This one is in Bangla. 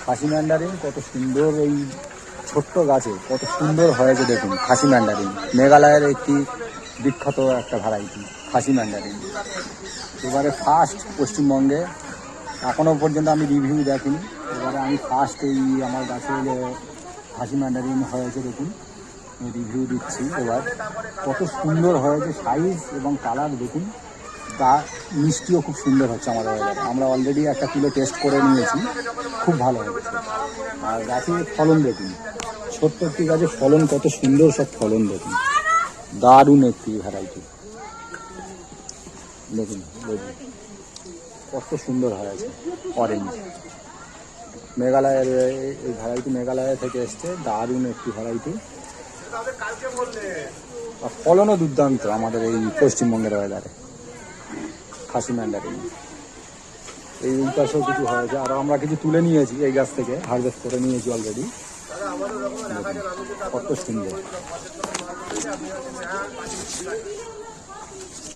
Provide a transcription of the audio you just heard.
খাসি ম্যান্ডারিন কত সুন্দর, এই ছোট্ট গাছে কত সুন্দর হয়েছে দেখুন। খাসি ম্যান্ডারিন মেঘালয়ের একটি বিখ্যাত একটা ভ্যারাইটি খাসি ম্যান্ডারিন। এবারে ফার্স্ট পশ্চিমবঙ্গে, এখনও পর্যন্ত আমি রিভিউ দেখিনি, এবারে আমি ফার্স্ট এই আমার গাছে খাসি ম্যান্ডারিন হয়েছে দেখুন, রিভিউ দিচ্ছি। এবার কত সুন্দর হয়েছে, সাইজ এবং কালার দেখুন, তা মিষ্টিও খুব সুন্দর হচ্ছে আমাদের বাজারে। আমরা অলরেডি 1 কিলো টেস্ট করে নিয়েছি, খুব ভালো হচ্ছে। আর গাছের ফলন দেখুন, ছোট্ট একটি গাছে ফলন কত সুন্দর, সব ফলন দেখুন, দারুণ একটি ভ্যারাইটি দেখুন দেখুন কত সুন্দর হয়েছে। অরেঞ্জ মেঘালয়ের এই ভ্যারাইটি মেঘালয় থেকে এসছে, দারুণ একটি ভ্যারাইটি। আর ফলনও দুর্দান্ত আমাদের এই পশ্চিমবঙ্গের ওয়েদারে। খাসি ম্যান্ডারিন এই পাশেও কিছু হয়েছে, আরও আমরা কিছু তুলে নিয়েছি এই গাছ থেকে, হারভেস্ট করে নিয়েছি অলরেডি। কত সুন্দর।